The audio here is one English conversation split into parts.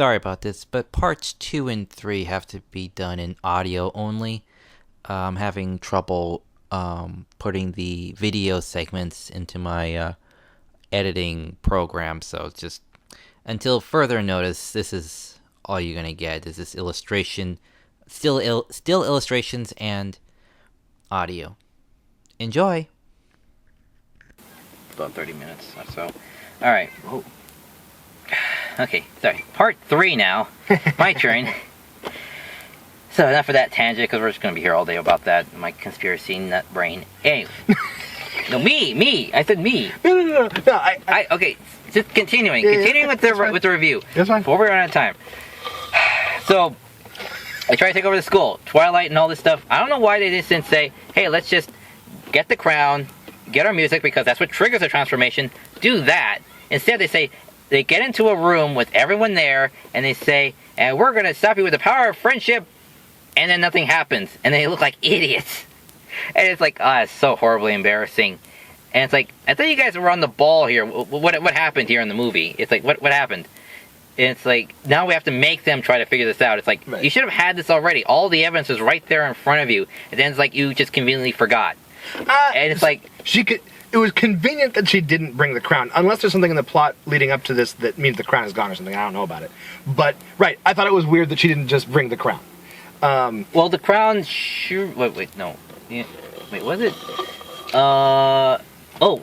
sorry about this, but parts 2 and 3 have to be done in audio only. I'm having trouble putting the video segments into my editing program, so just until further notice, this is all you're gonna get. Is this illustration, still illustrations and audio. Enjoy. About 30 minutes or so. All right. Whoa. Okay, sorry. Part 3 now. My turn. So enough of that tangent, because we're just going to be here all day about that. My conspiracy nut brain. Anyway. No, me. I said me. No. Okay, just continuing. Continuing with the review. That's fine. Before we run out of time. So, they try to take over the school. Twilight and all this stuff. I don't know why they just didn't say, hey, let's just get the crown, get our music, because that's what triggers the transformation. Do that. Instead, they say, they get into a room with everyone there, and they say, and we're going to stop you with the power of friendship, and then nothing happens. And they look like idiots. And it's like, it's so horribly embarrassing. And it's like, I thought you guys were on the ball here. What happened here in the movie? It's like, what happened? And it's like, now we have to make them try to figure this out. It's like, right. You should have had this already. All the evidence is right there in front of you. And then it's like, you just conveniently forgot. And it's like... It was convenient that she didn't bring the crown, unless there's something in the plot leading up to this that means the crown is gone or something. I don't know about it. But, right, I thought it was weird that she didn't just bring the crown. Well, the crown... Wait, no. Yeah, wait, was it? Oh,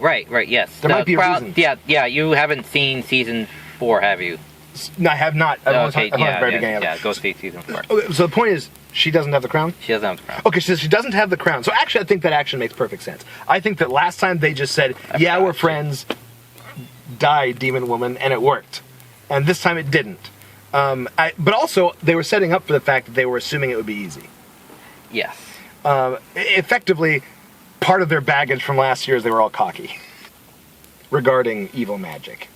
right, yes. There might be a reason. Yeah, you haven't seen season 4, have you? No, I have not. Okay, go see season 4. Okay, so the point is, she doesn't have the crown? She doesn't have the crown. Okay, so she doesn't have the crown. So actually, I think that action makes perfect sense. I think that last time they just said, we're friends, die, demon woman, and it worked. And this time it didn't. But also, they were setting up for the fact that they were assuming it would be easy. Yes. Effectively, part of their baggage from last year is they were all cocky regarding evil magic.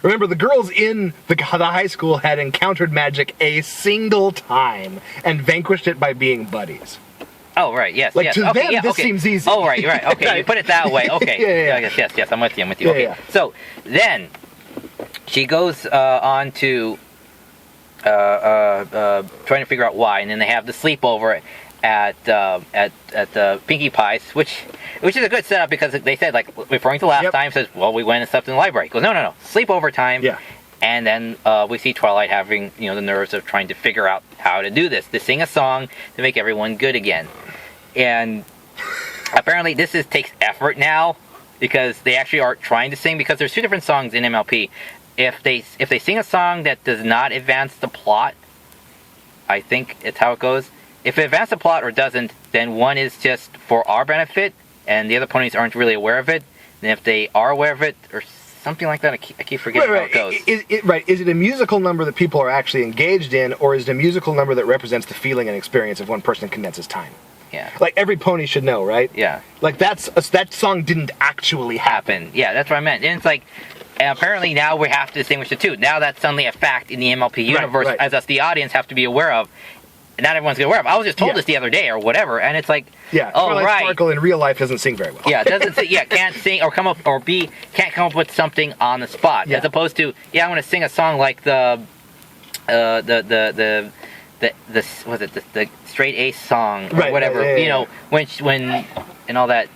Remember, the girls in the high school had encountered magic a single time and vanquished it by being buddies. Oh, right, yes. To them, this seems easy. Oh, right. Okay, you put it that way. Okay. Yes, I'm with you. Okay. Yeah. So, then, she goes on to trying to figure out why, and then they have the sleepover at the Pinkie Pie's, which is a good setup, because they said, like, referring to last time, says, well, we went and slept in the library. He goes, no, sleepover time. Yeah. And then we see Twilight having, the nerves of trying to figure out how to do this, to sing a song to make everyone good again. And apparently this takes effort now, because they actually are trying to sing, because there's 2 different songs in MLP. If they sing a song that does not advance the plot, I think it's how it goes. If it advances the plot or doesn't, then one is just for our benefit, and the other ponies aren't really aware of it. And if they are aware of it, or something like that, I keep forgetting how it goes. Is it a musical number that people are actually engaged in, or is it a musical number that represents the feeling and experience of one person condenses time? Yeah. Like, every pony should know, right? Yeah. Like, that song didn't actually happen. Yeah, that's what I meant. And it's like, and apparently now we have to distinguish the two. Now that's suddenly a fact in the MLP universe, right. as us, the audience, have to be aware of. Not everyone's aware of. I was just told this the other day or whatever, and it's like, Twilight Sparkle in real life doesn't sing very well. Can't sing or can't come up with something on the spot, as opposed to I'm going to sing a song like the straight A song or whatever. When and all that,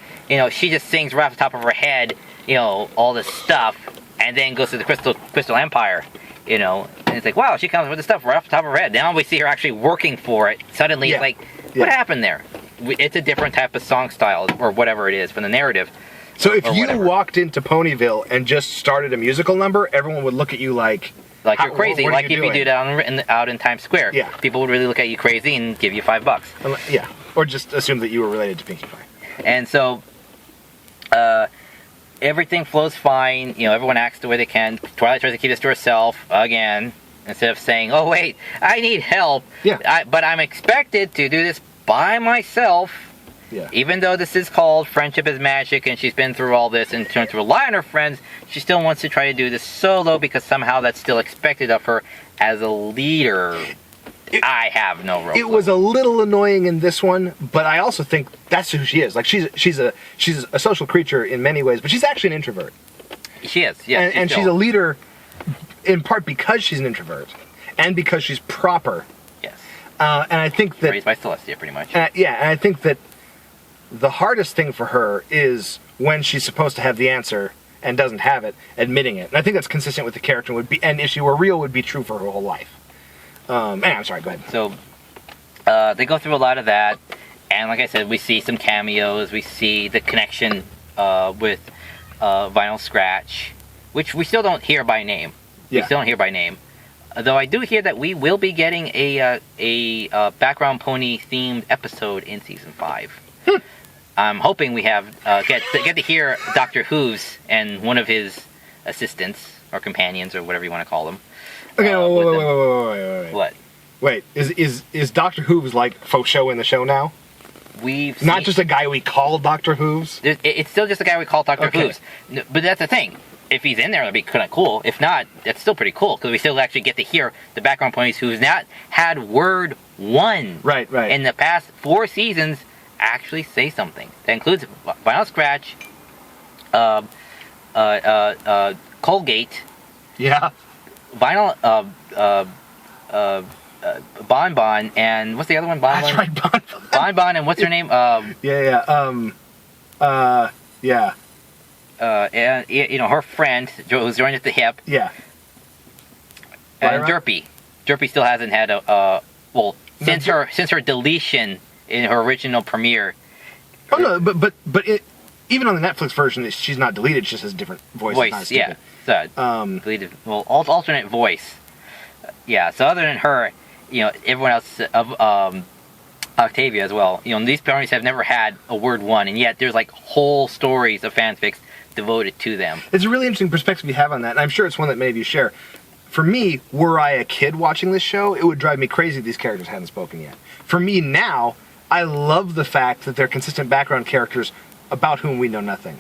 she just sings right off the top of her head, all this stuff, and then goes to the Crystal Empire. And it's like, wow, she comes with the stuff right off the top of her head. Now we see her actually working for it. Suddenly, it's like, what happened there? It's a different type of song style, or whatever it is, from the narrative. So if you walked into Ponyville and just started a musical number, everyone would look at you like you're crazy. Like if you do that out in Times Square. Yeah. People would really look at you crazy and give you $5. Yeah. Or just assume that you were related to Pinkie Pie. And so, everything flows fine. Everyone acts the way they can. Twilight tries to keep this to herself again, instead of saying, "Oh wait, I need help." Yeah. But I'm expected to do this by myself. Yeah. Even though this is called Friendship is Magic, and she's been through all this and turned to rely on her friends, she still wants to try to do this solo, because somehow that's still expected of her as a leader. I have no real clue. It was a little annoying in this one, but I also think that's who she is. Like, she's a social creature in many ways, but she's actually an introvert. She is, yeah. And she's a leader in part because she's an introvert. and because she's proper. Yes. And I think that Raised by Celestia, pretty much. and I think that the hardest thing for her is when she's supposed to have the answer and doesn't have it, admitting it. And I think that's consistent with the character and if she were real, would be true for her whole life. Anyway, I'm sorry, go ahead. So, they go through a lot of that, and like I said, we see some cameos, we see the connection with Vinyl Scratch, which we still don't hear by name. Yeah. We still don't hear by name. Though I do hear that we will be getting a Background Pony themed episode in season 5. I'm hoping we have get to hear Dr. Hooves and one of his assistants or companions or whatever you want to call them. Okay, wait. What? Wait, is Dr. Hooves like faux show in the show now? We've Not seen, just a guy we call Dr. Hooves? it's still just a guy we call Dr. Okay. Hooves. But that's the thing. If he's in there, that'd be kind of cool. If not, that's still pretty cool because we still actually get to hear the Background Ponies who's not had word one Right. in the past 4 seasons actually say something. That includes Vinyl Scratch, Colgate, Yeah. Vinyl, Bon Bon, and what's the other one? That's right, Bon. Bon Bon, and what's her name? Yeah. And her friend who's joined at the hip, Yeah. and Lyra? Derpy still hasn't had since her deletion in her original premiere. Oh no, but even on the Netflix version, she's not deleted. She just has a different voice. It's not Yeah, stupid. so deleted. Well, alternate voice. Yeah. So other than her, everyone else of Octavia as well. These ponies have never had a word one, and yet there's like whole stories of fanfics devoted to them. It's a really interesting perspective you have on that, and I'm sure it's one that many of you share. For me, were I a kid watching this show, it would drive me crazy if these characters hadn't spoken yet. For me now, I love the fact that they're consistent background characters about whom we know nothing.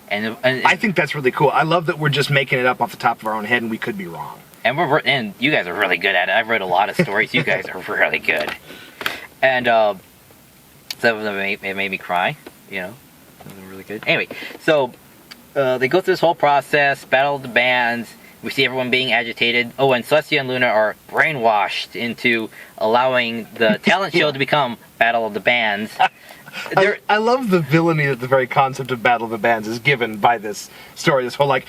And I think that's really cool. I love that we're just making it up off the top of our own head, and we could be wrong. and you guys are really good at it. I've read a lot of stories. You guys are really good. And some of them it made me cry. Some of them are really good. Anyway, so they go through this whole process, battle of the bands. We see everyone being agitated. Oh, and Celestia and Luna are brainwashed into allowing the talent show to become Battle of the Bands. I love the villainy that the very concept of Battle of the Bands is given by this story. This whole, a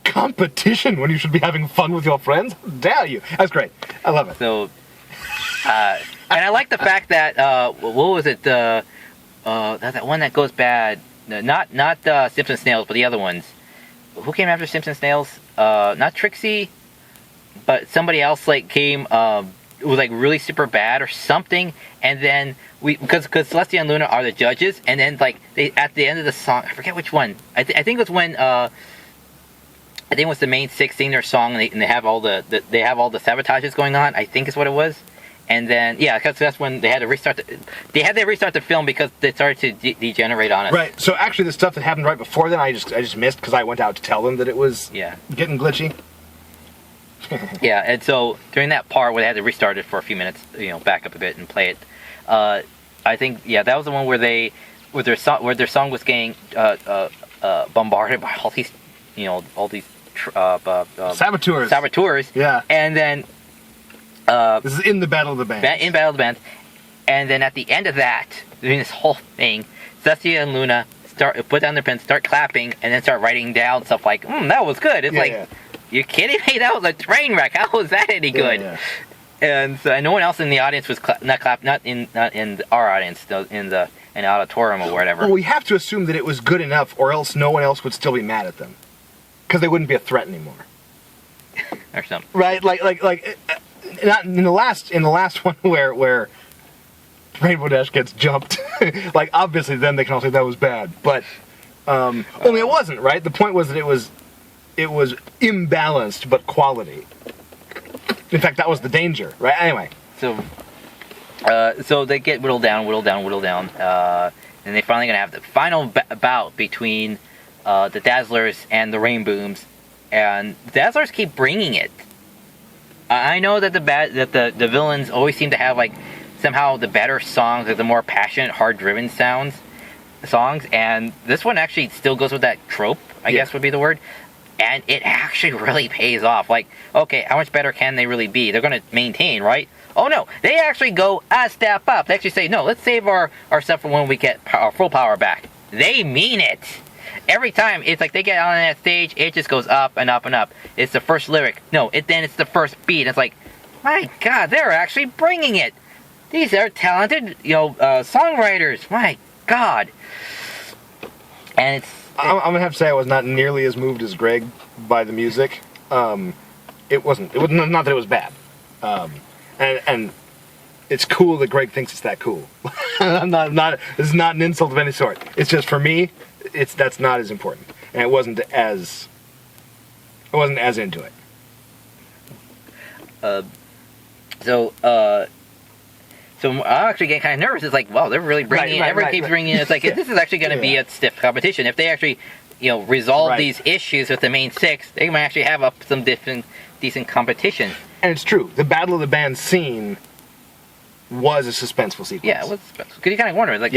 competition when you should be having fun with your friends? How dare you? That's great. I love it. So, and I like the fact that, what was it, that one that goes bad, not Simpson Snails, but the other ones. Who came after Simpson Snails? Not Trixie, but somebody else came was really super bad or something, and then because Celestia and Luna are the judges, and then they at the end of the song, I forget which one. I think it was when I think it was the main 6 sing their song, and they have all the sabotages going on. I think is what it was. And then, because that's when they had to restart the film because they started to degenerate on us. Right. So actually, the stuff that happened right before then, I just missed because I went out to tell them that it was getting glitchy. Yeah, and so during that part where they had to restart it for a few minutes, back up a bit and play it. I think that was the one where their song was getting bombarded by all these saboteurs. Yeah. And then. This is in the Battle of the Bands. In Battle of the Bands. And then at the end of that, doing this whole thing, Celestia and Luna put down their pens, start clapping, and then start writing down stuff like, that was good. It's you kidding me? That was a train wreck. How was that any good? Yeah. And so no one else in the audience was not in our audience, in the auditorium or whatever. Well, we have to assume that it was good enough, or else no one else would still be mad at them. Because they wouldn't be a threat anymore. Or something. Right? Not in the last one where Rainbow Dash gets jumped, obviously then they can all say that was bad, but only it wasn't, right? The point was that it was imbalanced but quality. In fact, that was the danger, right? Anyway, so they get whittled down, and they're finally gonna have the final bout between the Dazzlers and the Rainbooms, and the Dazzlers keep bringing it. I know that the villains always seem to have somehow the better songs, the more passionate, hard-driven songs, and this one actually still goes with that trope, I guess would be the word. And it actually really pays off. Like, okay, how much better can they really be? They're going to maintain, right? Oh no, they actually go a step up. They actually say, no, let's save our stuff for when we get our full power back. They mean it. Every time, it's like they get on that stage, it just goes up and up and up. It's the first lyric. No, then it's the first beat. It's like, my God, they're actually bringing it. These are talented, songwriters. My God. And I'm gonna have to say I was not nearly as moved as Greg by the music. It wasn't not that it was bad. And it's cool that Greg thinks it's that cool. I'm not. This is not an insult of any sort. It's just for me, that's not as important, and I wasn't as into it. So I actually get kind of nervous. It's like, wow, they're really bringing it. Everyone keeps bringing it. It's like, this is actually going to be a stiff competition. If they actually, resolve these issues with the main six, they might actually have up some decent competition. And it's true. The Battle of the Bands scene was a suspenseful sequence. Yeah, it was because you kind of wonder, like,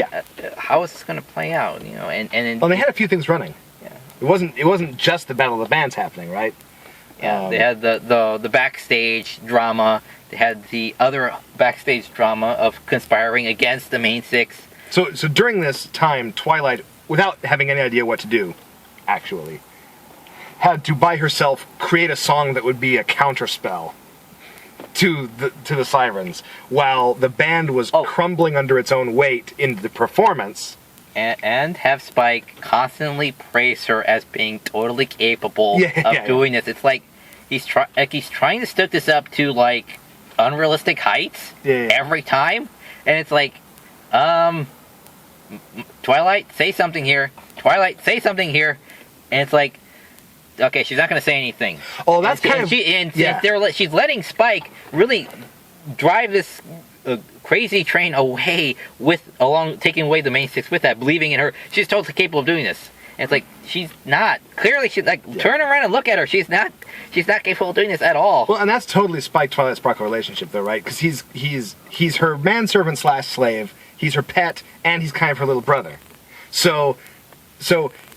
how is this going to play out? And well, they had a few things running. Yeah. It wasn't just the Battle of the Bands happening, right? Yeah, they had the backstage drama. They had the other backstage drama of conspiring against the main six. So during this time, Twilight, without having any idea what to do, actually, had to by herself create a song that would be a counterspell to the sirens, while the band was crumbling under its own weight in the performance. And have Spike constantly praise her as being totally capable of doing this. It's like he's trying to stoke this up to like unrealistic heights every time, and it's like, Twilight, say something here. Twilight, say something here, and it's like, okay, she's not going to say anything. Oh, that's she's letting Spike really drive this crazy train away taking away the main six with that, believing in her. She's totally capable of doing this. And it's like, she's not. Clearly, she's like, turn around and look at her. She's not capable of doing this at all. Well, and that's totally Spike Twilight Sparkle relationship, though, right? Because he's her manservant / slave. He's her pet, and he's kind of her little brother. So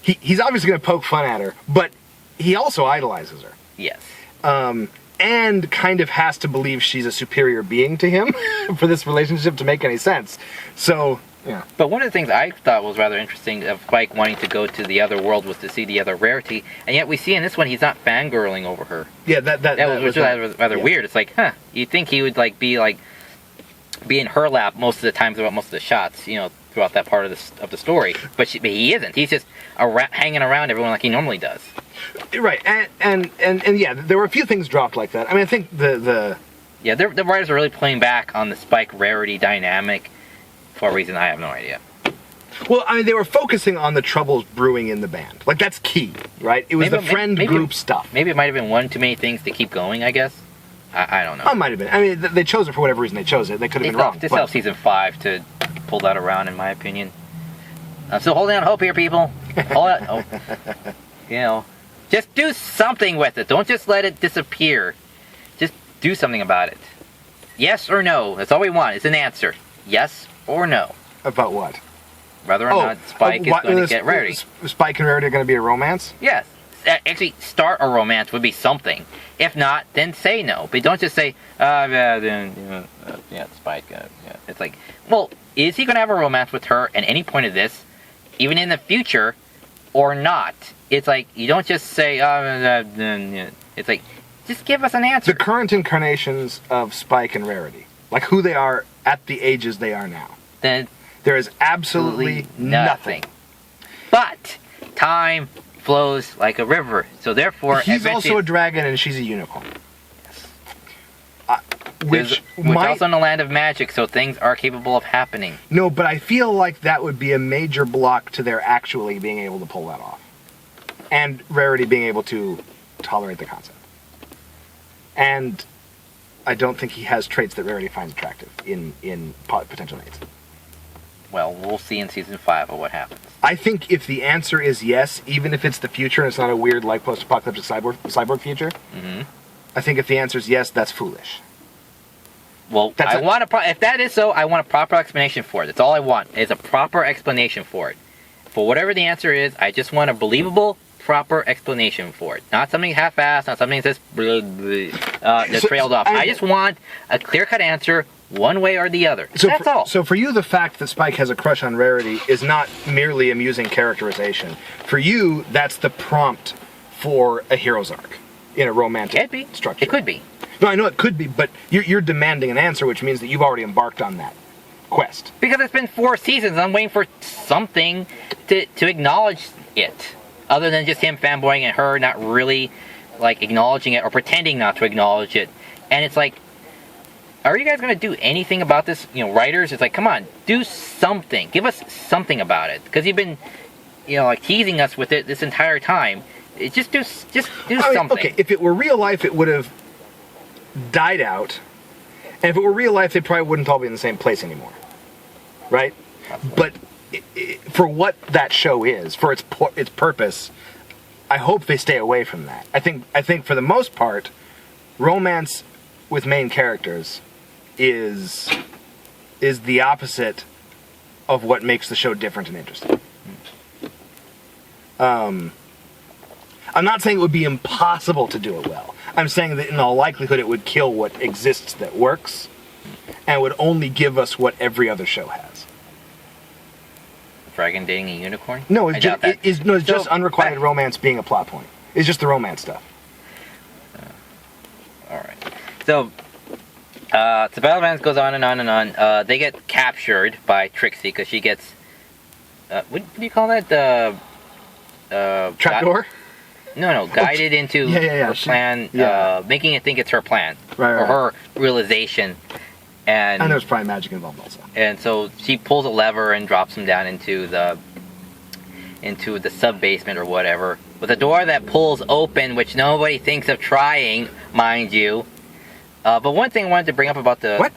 he's obviously going to poke fun at her, but he also idolizes her. Yes. And kind of has to believe she's a superior being to him for this relationship to make any sense. So, yeah. But one of the things I thought was rather interesting of Spike wanting to go to the other world was to see the other Rarity, and yet we see in this one he's not fangirling over her. Yeah, that was rather weird. It's like, you'd think he would be in her lap most of the times throughout most of the shots, throughout that part of the story. But he isn't. He's just hanging around everyone like he normally does. Right, and yeah, there were a few things dropped like that. I mean, I think the writers are really playing back on the Spike Rarity dynamic for a reason I have no idea. Well, I mean, they were focusing on the troubles brewing in the band. Like, that's key, right? It was friend group stuff. Maybe it might have been one too many things to keep going, I guess. I don't know. It might have been. I mean, they chose it for whatever reason they chose it. They could have been wrong. This helped season 5 to pull that around, in my opinion. I'm still holding on hope here, people. Hold on. Just do something with it. Don't just let it disappear. Just do something about it. Yes or no. That's all we want. It's an answer. Yes or no. About what? Whether or not Spike is going to get Rarity. Spike and Rarity are going to be a romance? Yes. Actually, start a romance would be something. If not, then say no. But don't just say, Spike. It's like, well, is he going to have a romance with her at any point of this, even in the future, or not? It's like, you don't just say, it's like, just give us an answer. The current incarnations of Spike and Rarity, like who they are at the ages they are now. Then there is absolutely nothing. But time flows like a river, so therefore he's also a dragon and she's a unicorn. Yes. Which also in the land of magic, so things are capable of happening. No, but I feel like that would be a major block to their actually being able to pull that off, and Rarity being able to tolerate the concept. And I don't think he has traits that Rarity finds attractive in potential mates. Well, we'll see in season 5 of what happens. I think if the answer is yes, even if it's the future and it's not a weird, like, post-apocalyptic cyborg future, I think if the answer is yes, that's foolish. Well, if that is so, I want a proper explanation for it. That's all I want, is a proper explanation for it. For whatever the answer is, I just want a believable, proper explanation for it. Not something half-assed, not something that's just trailed off. I just want a clear-cut answer, one way or the other. That's all. So for you, the fact that Spike has a crush on Rarity is not merely amusing characterization. For you, that's the prompt for a hero's arc in a romantic structure. It could be. No, I know it could be, but you're demanding an answer, which means that you've already embarked on that quest. Because it's been 4 seasons, I'm waiting for something to acknowledge it. Other than just him fanboying and her not really, like, acknowledging it or pretending not to acknowledge it. And it's like, are you guys going to do anything about this? You know, writers, it's like, come on, do something. Give us something about it. Because you've been, you know, like, teasing us with it this entire time. Just do something. Okay, if it were real life, it would have died out. And if it were real life, they probably wouldn't all be in the same place anymore. Right? But for what that show is, for its purpose, I hope they stay away from that. I think for the most part, romance with main characters is the opposite of what makes the show different and interesting. I'm not saying it would be impossible to do it well. I'm saying that in all likelihood it would kill what exists that works, and would only give us what every other show has. Dragon dating a unicorn? No, it's just unrequited romance being a plot point. It's just the romance stuff. Alright. So, the battle romance goes on and on and on. They get captured by Trixie because she gets... what do you call that? Trapdoor? No, guided into her plan, making it think it's her plan. Or her realization. And there's probably magic involved also. And so she pulls a lever and drops him down into the sub-basement or whatever. With a door that pulls open, which nobody thinks of trying, mind you. But one thing I wanted to bring up about the... What?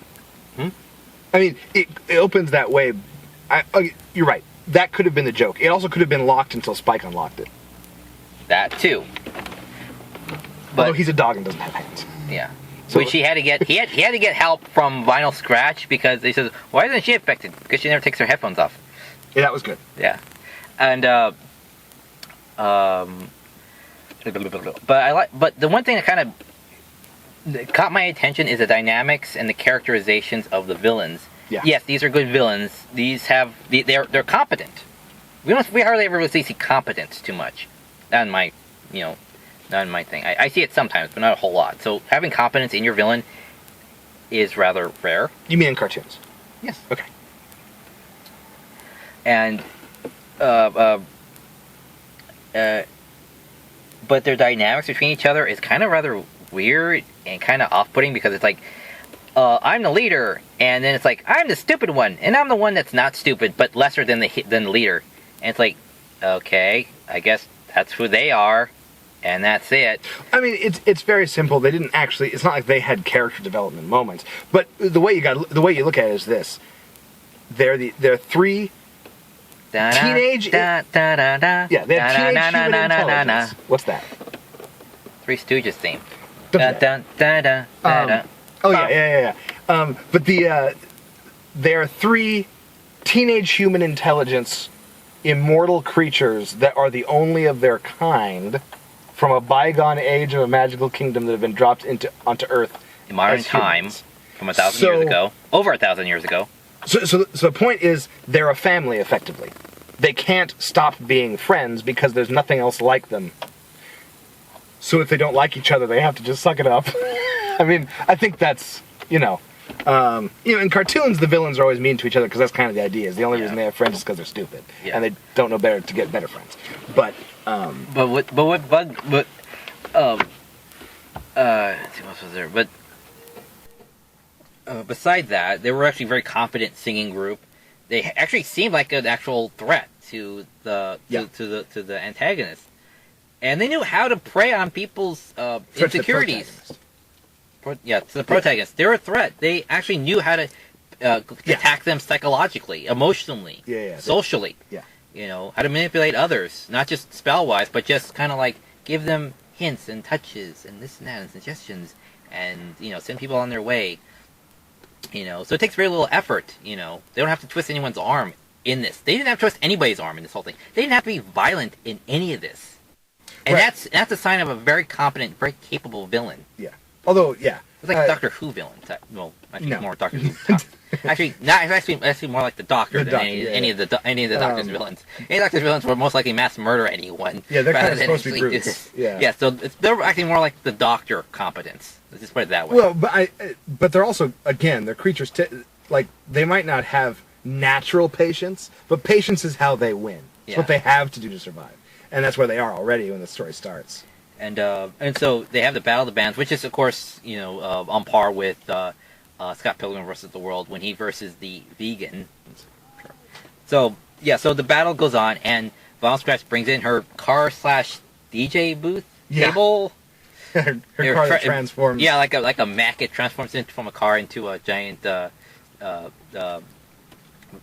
I mean, it opens that way. You're right. That could have been the joke. It also could have been locked until Spike unlocked it. That too. But although he's a dog and doesn't have hands. Yeah. So which he had to get help from Vinyl Scratch because they said, why isn't she affected? Because she never takes her headphones off. Yeah, that was good. Yeah. And but the one thing that kind of caught my attention is the dynamics and the characterizations of the villains. Yeah. Yes, these are good villains. They're competent. We hardly ever really see competence too much. Not in my thing. I see it sometimes, but not a whole lot. So having competence in your villain is rather rare. You mean in cartoons? Yes. Okay. And but their dynamics between each other is kind of rather weird and kind of off-putting because it's like, I'm the leader, and then it's like, I'm the stupid one, and I'm the one that's not stupid, but lesser than the leader. And it's like, okay, I guess that's who they are, and that's it. I mean, it's very simple. They didn't actually. It's not like they had character development moments. But the way you look at it is this: they're 3 teenage. Yeah, they have teenage human intelligence. What's that? Three Stooges theme. Oh yeah. But they're 3 teenage human intelligence immortal creatures that are the only of their kind from a bygone age of a magical kingdom that have been dropped onto Earth in modern time from 1,000 years ago, over 1,000 years ago. So the point is, they're a family effectively. They can't stop being friends because there's nothing else like them. So if they don't like each other, they have to just suck it up. I mean, I think that's in cartoons, the villains are always mean to each other because that's kind of the idea. Is the only reason they have friends is because they're stupid and they don't know better to get better friends. But let's see what else was there. But beside that, they were actually a very competent singing group. They actually seemed like an actual threat to the antagonist, and they knew how to prey on people's insecurities. To the protagonist. They're a threat. They actually knew how to attack them psychologically, emotionally, socially. Yeah. You know, how to manipulate others, not just spell-wise, but just kind of like give them hints and touches and this and that and suggestions and, send people on their way. So it takes very little effort, They don't have to twist anyone's arm in this. They didn't have to twist anybody's arm in this whole thing. They didn't have to be violent in any of this. And Right. that's a sign of a very competent, very capable villain. Yeah. Although, yeah. It's like Doctor Who villain. Well, actually, No. more Doctor Who. Actually, not it's actually more like the Doctor The than Doctor, any of the Doctor's villains. Any Doctor's villains would most likely mass murder anyone. Yeah, they're rather kind of than supposed to be actually do brutes. this. Yeah. Yeah, so they're acting more like the Doctor competence. Let's just put it that way. Well, but they're also, again, they're creatures, like, they might not have natural patience, but patience is how they win. It's what they have to do to survive. And that's where they are already when the story starts. And so they have the Battle of the Bands, which is, of course, on par with Scott Pilgrim versus the World when he versus the vegan. So, yeah, so the battle goes on, and Von Scratch brings in her car/DJ booth table. her car that transforms. Yeah, like a Mac. It transforms from a car into a giant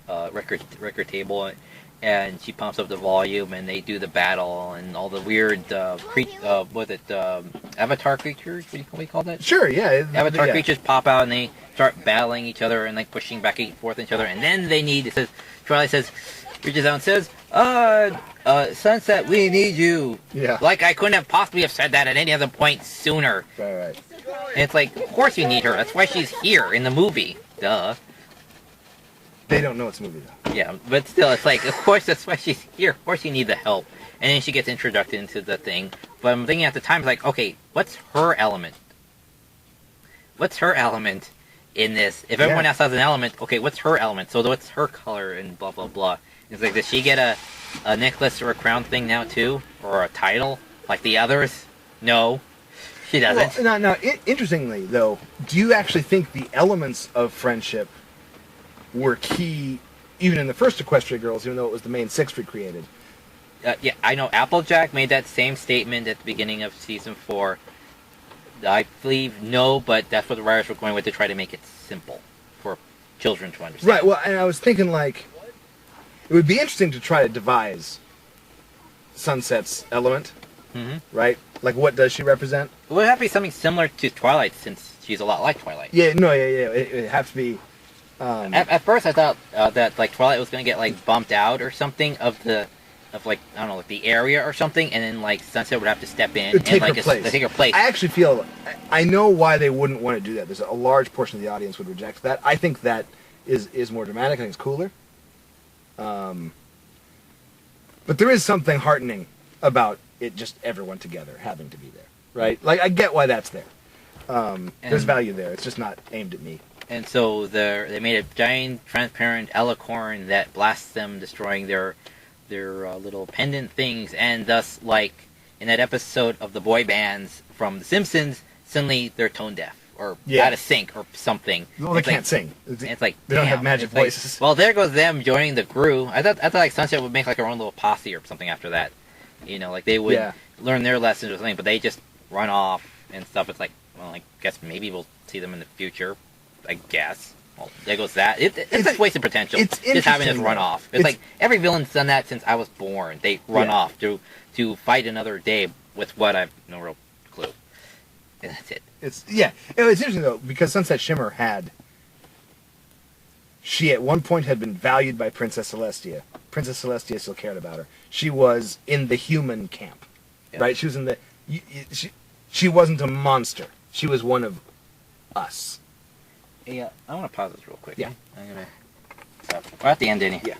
record table. And she pumps up the volume, and they do the battle, and all the weird avatar creatures? What do you call that? Sure, yeah. Avatar creatures pop out, and they start battling each other and like pushing back and forth each other. And then Twilight says, reaches out and says, Sunset, we need you. Yeah. Like I couldn't have possibly have said that at any other point sooner. Right. And it's like, of course you need her. That's why she's here in the movie. Duh. They don't know it's a movie, though. Yeah, but still, it's like, of course that's why she's here. Of course you need the help. And then she gets introduced into the thing. But I'm thinking at the time, it's like, okay, what's her element? What's her element in this? If everyone else has an element, okay, what's her element? So what's her color and blah, blah, blah. It's like, does she get a necklace or a crown thing now, too? Or a title? Like the others? No, she doesn't. Well, now, interestingly, though, do you actually think the elements of friendship were key, even in the first Equestria Girls, even though it was the main six we created? Yeah, I know Applejack made that same statement at the beginning of season 4. I believe no, but that's what the writers were going with to try to make it simple for children to understand. Right, well, and I was thinking, like, it would be interesting to try to devise Sunset's element, right? Like, what does she represent? It would have to be something similar to Twilight, since she's a lot like Twilight. Yeah, no, yeah. It'd have to be... At first, I thought that like Twilight was going to get like bumped out or something of like I don't know, like the area or something, and then like Sunset would have to step in and take like her place. take her place. I actually feel I know why they wouldn't want to do that. There's a large portion of the audience would reject that. I think that is more dramatic. I think it's cooler. But there is something heartening about it, just everyone together having to be there, right? Like I get why that's there. There's value there. It's just not aimed at me. And so they made a giant transparent alicorn that blasts them, destroying their little pendant things, and thus, like in that episode of the boy bands from The Simpsons, suddenly they're tone deaf or out of sync or something. Well, they can't sing. It's like they don't have magic voices. Like, well, there goes them joining the crew. I thought like Sunset would make like her own little posse or something after that. Like they would learn their lessons or something, but they just run off and stuff. It's like, well, I guess maybe we'll see them in the future. I guess. Well, there goes that. It's like wasted potential. It's just having this interesting, run though. off. It's like every villain's done that since I was born. They run off to fight another day with what I've no real clue. And that's it. It's interesting though, because Sunset Shimmer she at one point had been valued by Princess Celestia. Princess Celestia still cared about her. She was in the human camp, right? She was in the she wasn't a monster. She was one of us. Yeah, I want to pause this real quick. Yeah. I'm gonna stop. We're at the end, Denny. Yeah.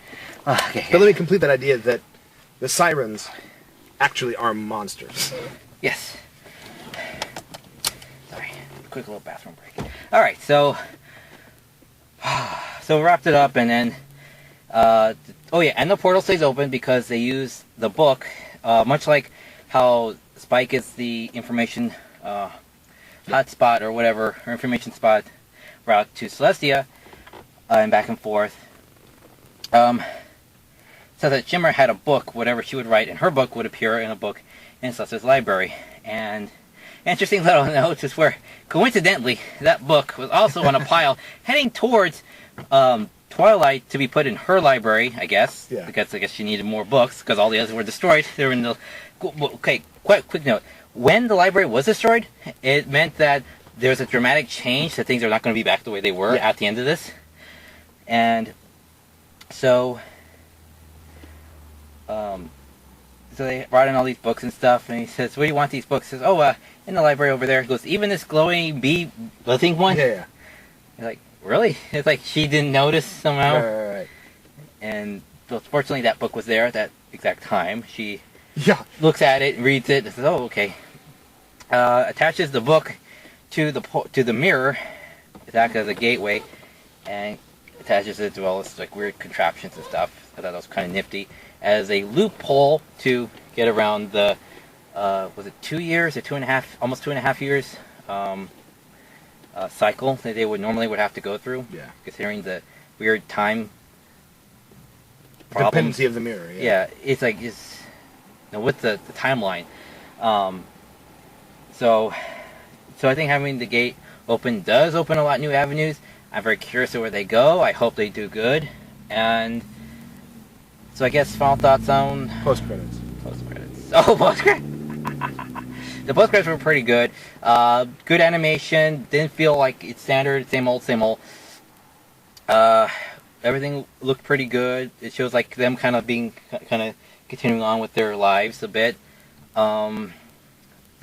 Okay. But let me complete that idea that the sirens actually are monsters. Yes. Sorry. Quick little bathroom break. All right. So we wrapped it up, and then and the portal stays open because they use the book, much like how Spike is the information hotspot or whatever, or information spot route to Celestia, and back and forth. So that Shimmer had a book, whatever she would write in her book would appear in a book in Celestia's library. And interesting little note is where, coincidentally, that book was also on a pile heading towards Twilight to be put in her library, I guess. Yeah. Because I guess she needed more books because all the others were destroyed. They were in the... Okay, quick note. When the library was destroyed, it meant that there's a dramatic change, that things are not going to be back the way they were at the end of this. And so So they brought in all these books and stuff, and he says, "Where do you want these books?" He says, "Oh, in the library over there." He goes, "Even this glowing bee buzzing one?" Yeah. He's like, "Really?" It's like she didn't notice somehow. Right. And fortunately, that book was there at that exact time. She Yeah. looks at it, reads it, and says, "Oh, okay." Attaches the book to the mirror. It acts as a gateway, and attaches it to all this like weird contraptions and stuff. I thought that was kind of nifty. As a loophole to get around the was it 2 years or 2.5, almost 2.5 years cycle that they would have to go through. Yeah. Considering the weird time problems. Dependency of the mirror. Yeah. Yeah, it's like with the timeline. So I think having the gate open does open a lot of new avenues. I'm very curious of where they go. I hope they do good. And so I guess final thoughts on Post credits. Oh, post credits. The post credits were pretty good. Good animation. Didn't feel like it's standard. Same old. Everything looked pretty good. It shows like them kind of continuing on with their lives a bit. Good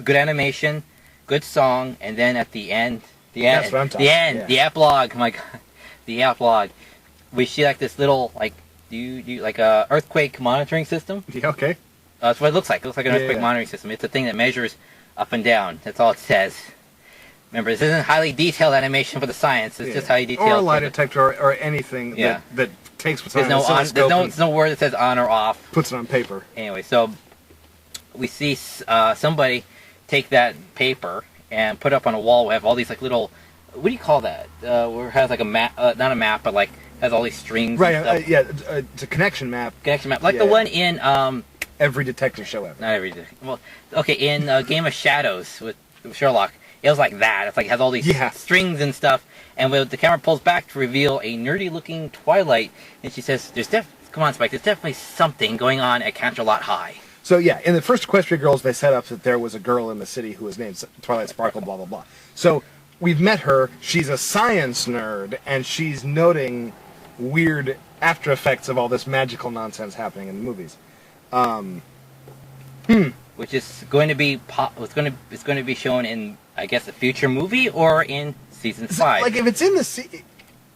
animation, good song, and then at the end, That's what I'm talking about. the epilogue. Oh my god, the epilogue. We see like this little you like a earthquake monitoring system. Yeah, okay. That's what it looks like. It looks like an earthquake Yeah. monitoring system. It's a thing that measures up and down. That's all it says. Remember, this isn't highly detailed animation for the science. It's just highly detailed. Or a lie detector or anything that takes what's on an oscilloscope there's no word that says on or off. puts it on paper. Anyway, so we see somebody take that paper and put it up on a wall. We have all these like little, what do you call that? Where it has like a map, not a map, but like has all these strings. Right. And stuff. It's a connection map. Connection map, like the one in Every detective show ever. not every. Well, okay, in Game of Shadows with Sherlock, it was like that. It's like it has all these strings and stuff, and when the camera pulls back to reveal a nerdy-looking Twilight, and she says, "Come on, Spike. There's definitely something going on at Canterlot High." So yeah, in the first Equestria Girls, they set up that there was a girl in the city who was named Twilight Sparkle, blah blah blah. So we've met her. She's a science nerd, and she's noting weird after effects of all this magical nonsense happening in the movies. Which is going to be it's going to be shown in, I guess, a future movie or in season 5. Like if it's in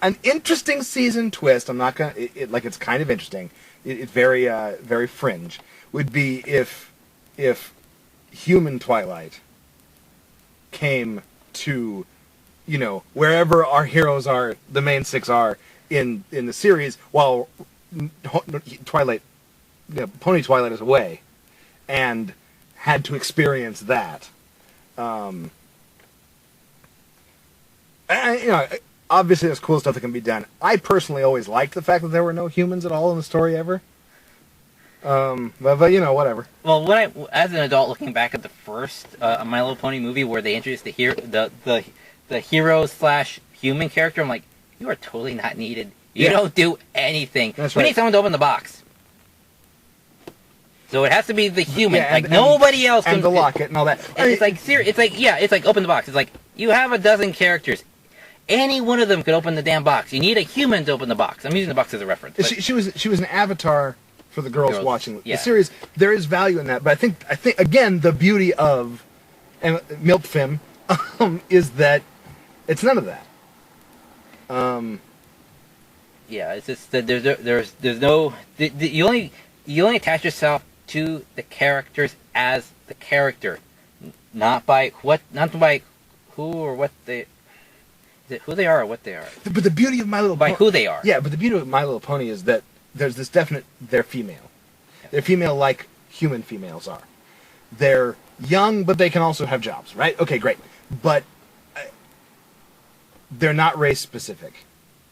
an interesting season twist, I'm not gonna like it's kind of interesting. It's very very fringe. Would be if human Twilight came to, wherever our heroes are, the main 6 are in the series, while Twilight, Pony Twilight is away, and had to experience that. Obviously there's cool stuff that can be done. I personally always liked the fact that there were no humans at all in the story ever. But whatever. Well, as an adult looking back at the first My Little Pony movie where they introduced the hero / human character, I'm like, you are totally not needed. You don't do anything. That's we right. need someone to open the box. So it has to be the human. Nobody else can. And the locket and all that. It's like open the box. It's like you have a dozen characters. Any one of them could open the damn box. You need a human to open the box. I'm using the box as a reference. She was an avatar for the girls watching the series. There is value in that, but I think again the beauty of Milpfim is that it's none of that. Yeah, it's just that there's no you only attach yourself to the characters as the character, not by who or what they. Is it who they are or what they are? But the beauty of My Little Pony... By who they are. Yeah, but the beauty of My Little Pony is that there's this definite... They're female. They're female like human females are. They're young, but they can also have jobs, right? Okay, great. But they're not race-specific.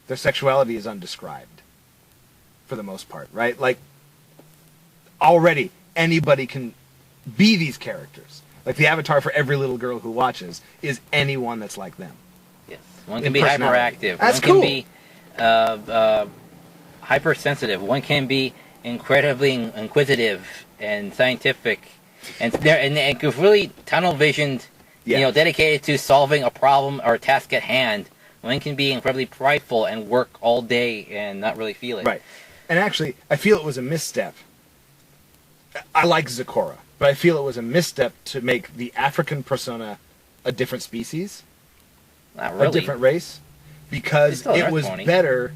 Their sexuality is undescribed, for the most part, right? Like, already, anybody can be these characters. Like, the avatar for every little girl who watches is anyone that's like them. Yes. One can be hyperactive. That's One cool. can be hypersensitive. One can be incredibly inquisitive and scientific, and really tunnel visioned. Yeah. Dedicated to solving a problem or a task at hand. One can be incredibly prideful and work all day and not really feel it. Right. And actually, I feel it was a misstep. I like Zecora, but I feel it was a misstep to make the African persona a different species, Not really. a different race, because Still an it Earth was pony. better.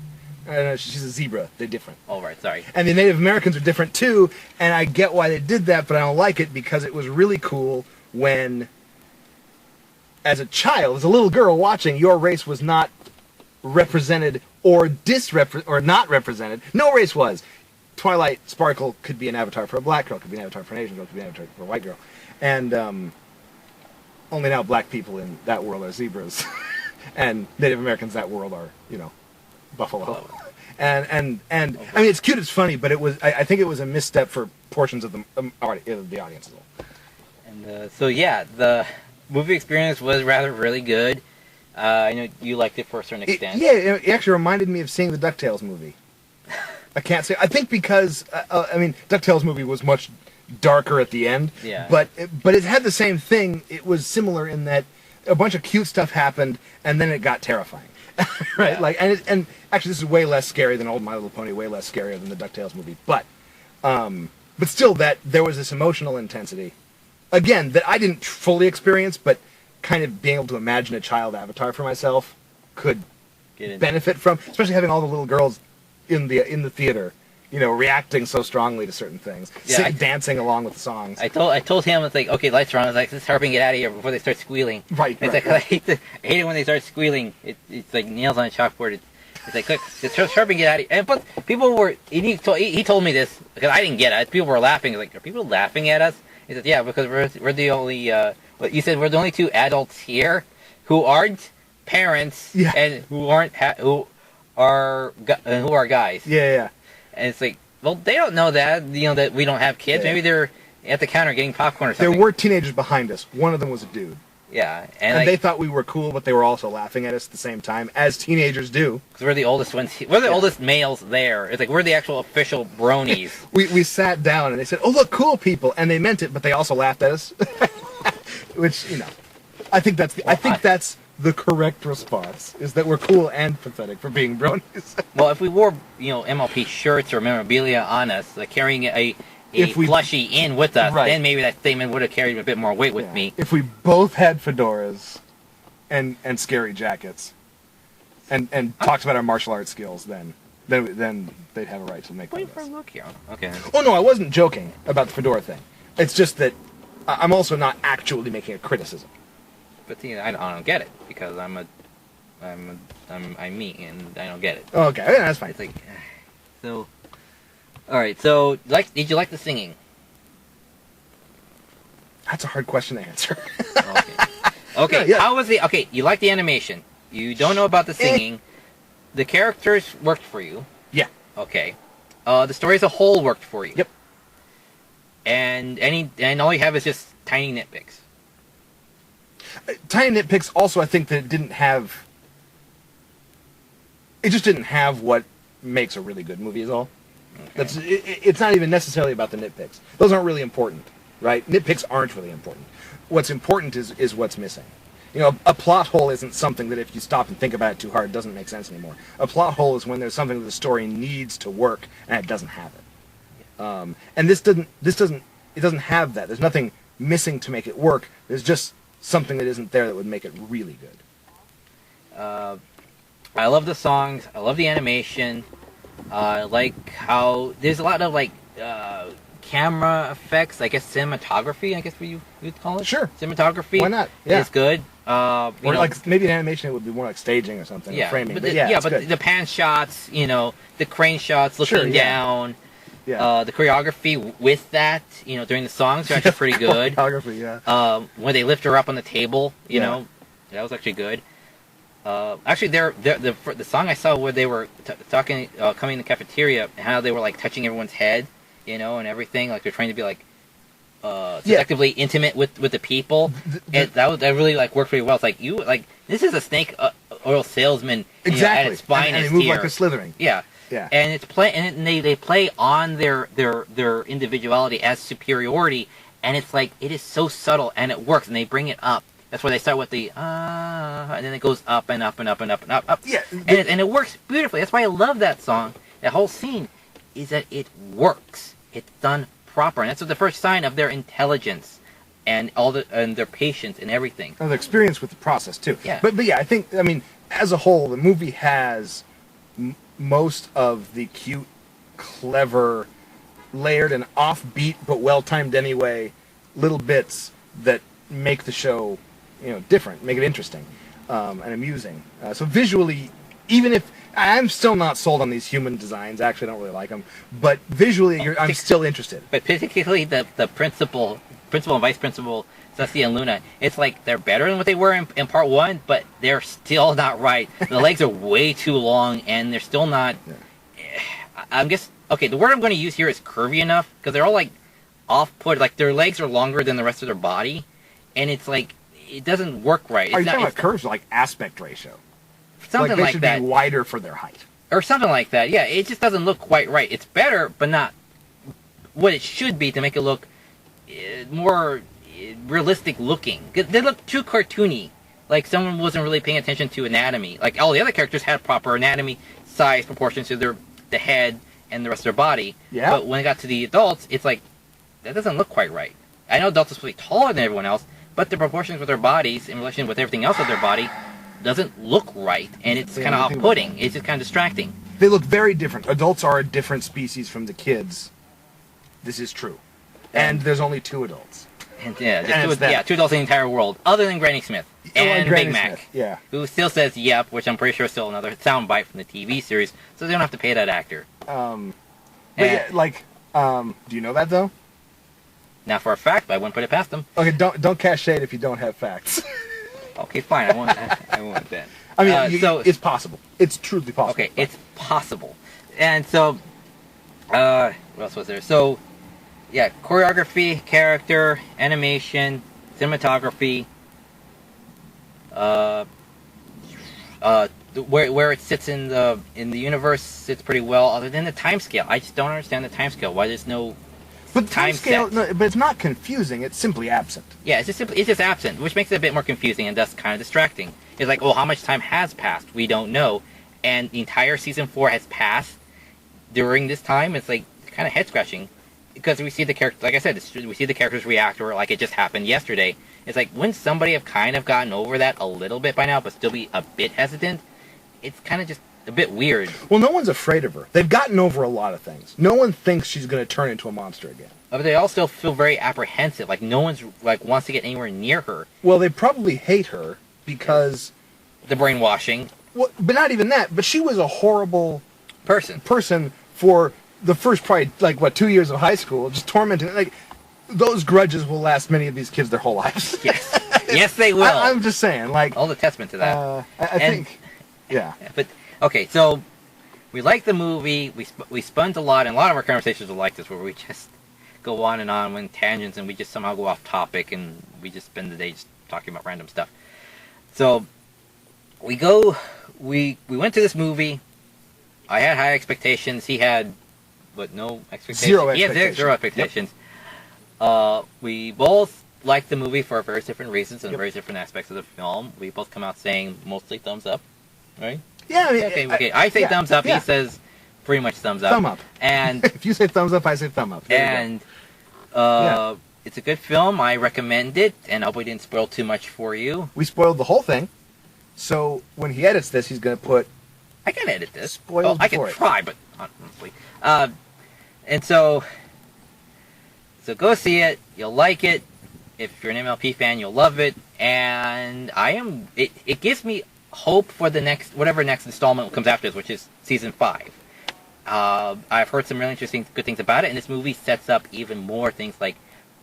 She's a zebra. They're different. Oh, right, sorry. And the Native Americans are different too, and I get why they did that, but I don't like it because it was really cool when, as a child, as a little girl watching, your race was not represented or not represented. No race was. Twilight Sparkle could be an avatar for a black girl, could be an avatar for an Asian girl, could be an avatar for a white girl, and only now black people in that world are zebras, and Native Americans in that world are, buffalo. And I mean, it's cute, it's funny, but it was I think it was a misstep for portions of the audience as well. And so yeah, the movie experience was really good. I know you liked it for a certain extent. It actually reminded me of seeing the DuckTales movie. I can't say. I think because DuckTales movie was much darker at the end. Yeah. But it had the same thing. It was similar in that a bunch of cute stuff happened, and then it got terrifying. Right? Yeah. And actually, this is way less scary than Old My Little Pony. Way less scarier than the DuckTales movie. But still, that there was this emotional intensity. Again, that I didn't fully experience, but kind of being able to imagine a child avatar for myself could benefit from, especially having all the little girls in the theater, reacting so strongly to certain things, dancing along with the songs. I told him, it's like, okay, lights are on. I was like, let's hurry and get out of here before they start squealing. Right. It's like, I hate it when they start squealing. It's like nails on a chalkboard. It's like, quick, just hurry and get out of here. And plus, people were, he told me this, because I didn't get it. People were laughing. Like, are people laughing at us? He said, yeah, because we're the only, you said we're the only two adults here who aren't parents and who are guys. Yeah. And it's like, well, they don't know that, that we don't have kids. Yeah. Maybe they're at the counter getting popcorn or something. There were teenagers behind us. One of them was a dude. Yeah. And they thought we were cool, but they were also laughing at us at the same time, as teenagers do. Because we're the oldest ones. We're the oldest males there. It's like, we're the actual official bronies. we sat down and they said, oh, look, cool people. And they meant it, but they also laughed at us. Which, I think that's the correct response, is that we're cool and pathetic for being bronies. Well, if we wore, MLP shirts or memorabilia on us, like carrying a plushie in with us, then maybe that statement would have carried a bit more weight with me. If we both had fedoras and scary jackets and talked about our martial arts skills, then they'd have a right to make fun of us. Look here. Okay. Oh, no, I wasn't joking about the fedora thing. It's just that I'm also not actually making a criticism. But I don't get it, because I'm me, and I don't get it. Oh, okay, yeah, that's fine. It's like, so, all right. So, did you like the singing? That's a hard question to answer. Okay. Yeah. How was okay? You like the animation. You don't know about the singing. The characters worked for you. Yeah. Okay. The story as a whole worked for you. Yep. And all you have is just tiny nitpicks. Tiny nitpicks. Also, I think that it just didn't have what makes a really good movie. Is all. Okay. It's not even necessarily about the nitpicks. Those aren't really important, right? Nitpicks aren't really important. What's important is what's missing. A plot hole isn't something that if you stop and think about it too hard, it doesn't make sense anymore. A plot hole is when there's something that the story needs to work and it doesn't have it. And this doesn't have that. There's nothing missing to make it work. There's just something that isn't there that would make it really good. I love the songs. I love the animation. I like how there's a lot of camera effects. I guess cinematography. I guess you'd call it. Sure. Cinematography. Why not? Yeah. It's good. Or maybe an animation it would be more like staging or something. Yeah. Or framing. But good. the pan shots. The crane shots looking down. Yeah. The choreography with that, during the songs are actually pretty good. Choreography, yeah. When they lift her up on the table, that was actually good. Actually, the song I saw where they were talking, coming in the cafeteria, and how they were touching everyone's head, and everything, they're trying to be seductively intimate with the people. That really worked pretty well. It's this is a snake oil salesman, exactly. At its finest. And they move here. like they're slithering. Yeah. Yeah. And they play on their individuality as superiority, and it's it is so subtle and it works, and they bring it up. That's why they start with the and then it goes up and up and up and up and up. Yeah. And it works beautifully. That's why I love that song. That whole scene is that it works. It's done proper, and that's the first sign of their intelligence and and their patience and everything. And the experience with the process too. Yeah. But yeah, I mean, as a whole, the movie has most of the cute, clever, layered and offbeat but well timed anyway little bits that make the show, different, make it interesting, and amusing. So visually, even if I'm still not sold on these human designs, actually I don't really like them, but visually I'm still interested. But particularly the principal and vice principal, Ceci and Luna, it's like they're better than what they were in part 1, but they're still not right. The legs are way too long, and they're still not... I'm just... Okay, the word I'm going to use here is curvy enough, because they're all like off-put, like their legs are longer than the rest of their body, and it's like, it doesn't work right. Are you talking about curves, like aspect ratio? Something they like should that. be wider for their height. Or something like that, yeah. It just doesn't look quite right. It's better, but not what it should be to make it look more realistic looking. They look too cartoony, like someone wasn't really paying attention to anatomy. Like all the other characters had proper anatomy, size, proportions to the head and the rest of their body. Yeah. But when it got to the adults, it's like, that doesn't look quite right. I know adults are supposed to be taller than everyone else, but the proportions with their bodies in relation with everything else of their body doesn't look right, and it's kind of off-putting. It's just kind of distracting. They look very different. Adults are a different species from the kids. This is true. And there's only 2 adults. And yeah, 2 adults in the entire world, other than Granny Smith and Granny Big Mac, Smith, yeah, who still says "yep," which I'm pretty sure is still another soundbite from the TV series, so they don't have to pay that actor. But yeah, like, do you know that though? Not for a fact, but I wouldn't put it past them. Okay, don't cast shade if you don't have facts. Okay, fine. I won't that. I mean, it's possible. It's truly possible. Okay, it's possible. And so, what else was there? So, yeah, choreography, character, animation, cinematography, where it sits in the universe sits pretty well. Other than the time scale, I just don't understand the time scale. Why there's no time scale? No, but it's not confusing. It's simply absent. Yeah, it's just absent, which makes it a bit more confusing and thus kind of distracting. It's like, oh, how much time has passed? We don't know, and the entire season 4 has passed during this time. It's like kind of head scratching. Because we see the character, like I said, we see the characters react or like it just happened yesterday. It's like, wouldn't somebody have kind of gotten over that a little bit by now, but still be a bit hesitant? It's kind of just a bit weird. Well, no one's afraid of her. They've gotten over a lot of things. No one thinks she's going to turn into a monster again. But they all still feel very apprehensive. Like no one's like wants to get anywhere near her. Well, they probably hate her because the brainwashing. Well, but not even that. But she was a horrible person for the first probably 2 years of high school, just tormenting. Like those grudges will last many of these kids their whole lives. Yes, yes, they will. I'm just saying, like all the testament to that. I think, yeah. But okay, so we like the movie. We spun a lot, and a lot of our conversations are like this, where we just go on and on with tangents, and we just somehow go off topic, and we just spend the day just talking about random stuff. So we went to this movie. I had high expectations. He had, but no expectations. Zero expectations. He had zero expectations. Yep. We both liked the movie for very different reasons and very different aspects of the film. We both come out saying mostly thumbs up, right? Yeah. I mean, okay. I say thumbs up. Yeah. He says pretty much thumbs up. Thumb up. And if you say thumbs up, I say thumb up. And it's a good film. I recommend it, and I hope we didn't spoil too much for you. We spoiled the whole thing. So when he edits this, he's going to put. I can edit this. Spoiled. I can try, but honestly. And so go see it. You'll like it. If you're an MLP fan, you'll love it. And it gives me hope for the whatever next installment comes after this, which is season 5. I've heard some really interesting, good things about it, and this movie sets up even more things like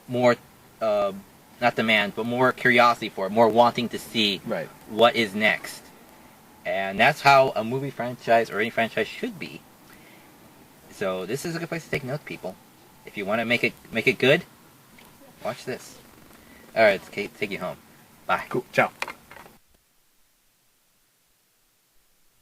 more, not demand, but more curiosity for it, more wanting to see what is next. And that's how a movie franchise or any franchise should be. So this is a good place to take notes, people. If you want to make it good, watch this. All right, take you home. Bye. Cool. Ciao.